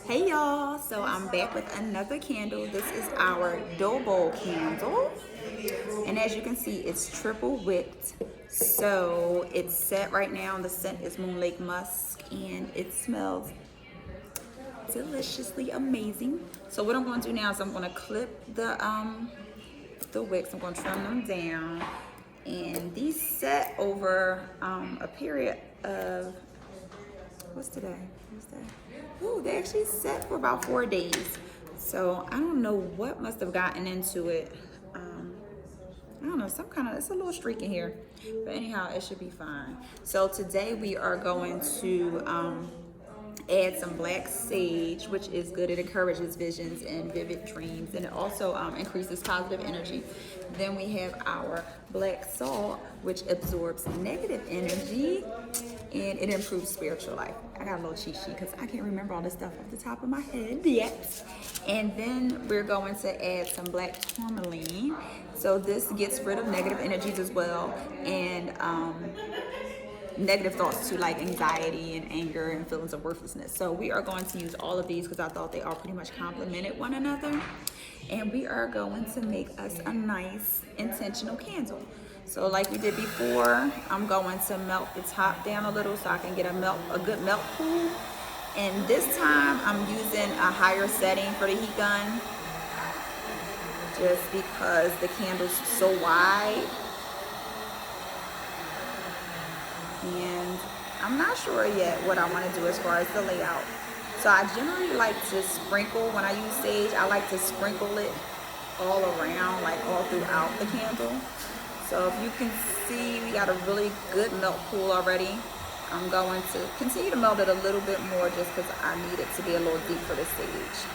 Hey y'all, so I'm back with another candle. This is our doughbowl candle, and as you can see, it's triple wicked. So it's set right now. The scent is Moon Lake Musk, and it smells deliciously amazing. So what I'm going to do now is I'm going to clip the wicks. I'm going to trim them down, and these set over a period of what's today? Tuesday. Ooh, they actually set for about 4 days. So I don't know what must have gotten into it. I don't know, it's a little streak in here. But anyhow, it should be fine. So today we are going to add some black sage, which is good. It encourages visions and vivid dreams, and it also increases positive energy. Then we have our black salt, which absorbs negative energy, and it improves spiritual life. I got a little cheat sheet because I can't remember all this stuff off the top of my head yet. And then we're going to add some black tourmaline. So this gets rid of negative energies as well, and negative thoughts too, like anxiety and anger and feelings of worthlessness. So we are going to use all of these because I thought they all pretty much complemented one another. And we are going to make us a nice intentional candle. So like we did before, I'm going to melt the top down a little so I can get a good melt pool. And this time I'm using a higher setting for the heat gun, just because the candle's so wide. And I'm not sure yet what I want to do as far as the layout. So I generally like to sprinkle, when I use sage, I like to sprinkle it all around, like all throughout the candle. So if you can see, we got a really good melt pool already. I'm going to continue to melt it a little bit more just because I need it to be a little deep for the sage.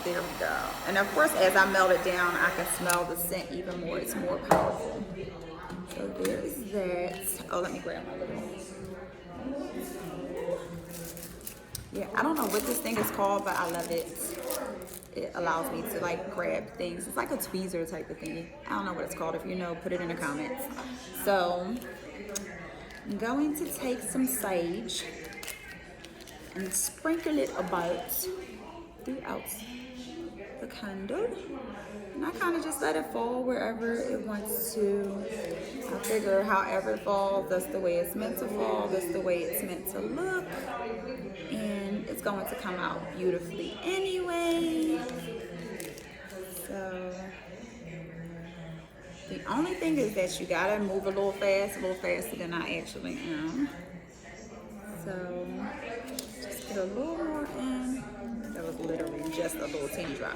There we go. And of course, as I melt it down, I can smell the scent even more. It's more powerful. So there's that. Oh, let me grab my little. Yeah, I don't know what this thing is called, but I love it. It allows me to like grab things. It's like a tweezer type of thingy. I don't know what it's called. If you know, put it in the comments. So I'm going to take some sage and sprinkle it about throughout the candle, and I kind of just let it fall wherever it wants to. I figure however it falls, that's the way it's meant to fall, that's the way it's meant to look, and it's going to come out beautifully anyway. So the only thing is that you gotta move a little faster than I actually am. So just put a little more in. That was literally just a little teeny drop.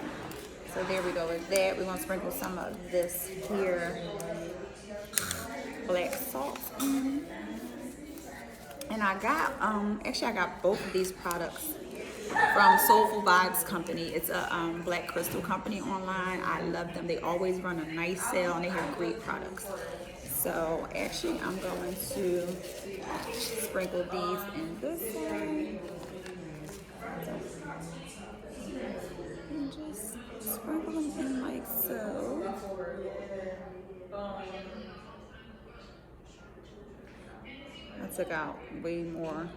So there we go with that. We're gonna sprinkle some of this here black salt in. And I got, actually I got both of these products from Soulful Vibes Company. It's a black crystal company online. I love them. They always run a nice sale and they have great products. So actually I'm going to sprinkle these in this way. And just sprinkle them in like so. I took out way more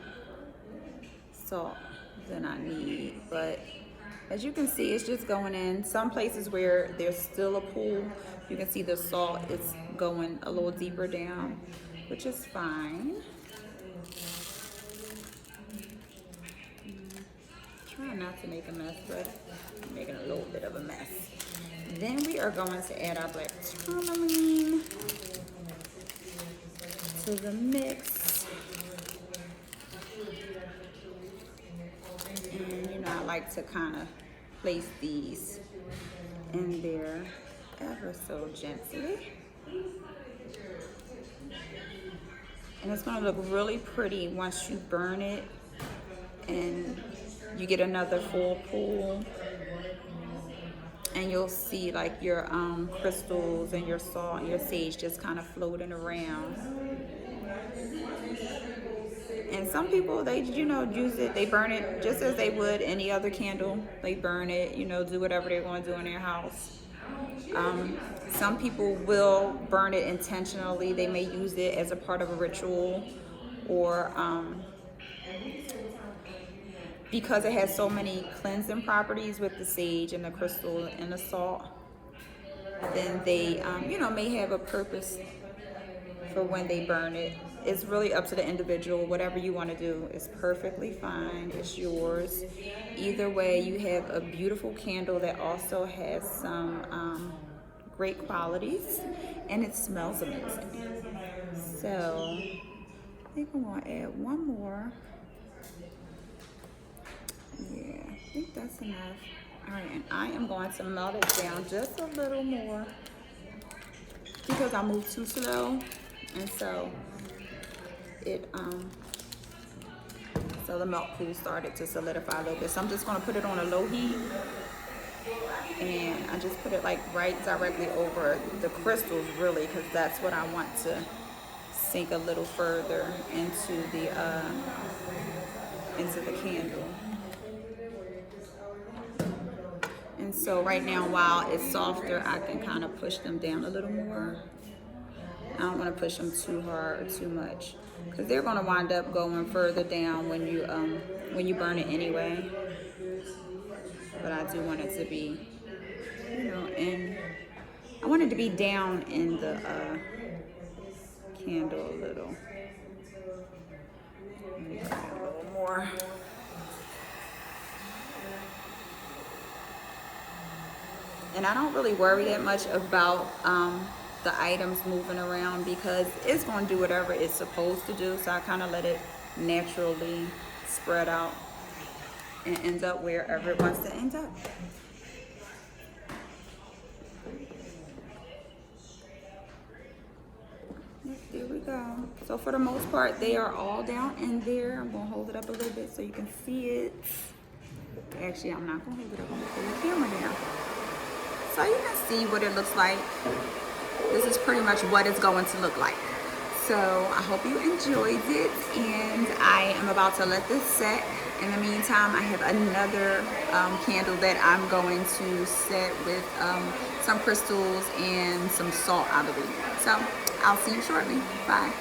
salt than I need, but as you can see, it's just going in. Some places where there's still a pool, you can see the salt is going a little deeper down, which is fine. Try not to make a mess, but I'm making a little bit of a mess. Then we are going to add our black tourmaline to the mix. And you know, I like to kind of place these in there ever so gently. And it's going to look really pretty once you burn it and you get another full pool, and you'll see like your crystals and your salt and your sage just kind of floating around. And some people, they, you know, use it, they burn it just as they would any other candle. They burn it, you know, do whatever they're going to do in their house. Some people will burn it intentionally. They may use it as a part of a ritual or because it has so many cleansing properties with the sage and the crystal and the salt, then they, you know, may have a purpose for when they burn it. It's really up to the individual. Whatever you want to do is perfectly fine. It's yours. Either way, you have a beautiful candle that also has some great qualities, and it smells amazing. So I think I'm going to add one more. Yeah, I think that's enough. All right, and I am going to melt it down just a little more because I moved too slow, and so it so the milk pool started to solidify a little bit. So I'm just going to put it on a low heat, and I just put it like right directly over the crystals, really, because that's what I want to sink a little further into the candle. And so right now, while it's softer, I can kind of push them down a little more. I don't want to push them too hard or too much, because they're going to wind up going further down when you burn it anyway. But I do want it to be, you know, and I want it to be down in the candle a little. Let me add a little more. And I don't really worry that much about the items moving around, because it's going to do whatever it's supposed to do. So I kind of let it naturally spread out and end up wherever it wants to end up. Yep, there we go. So for the most part, they are all down in there. I'm going to hold it up a little bit so you can see it. Actually, I'm not going to hold it up. I'm going to pull the camera down so you can see what it looks like. This is pretty much what it's going to look like. So I hope you enjoyed it, and I am about to let this set. In the meantime, I have another candle that I'm going to set with some crystals and some salt, I believe. So I'll see you shortly. Bye.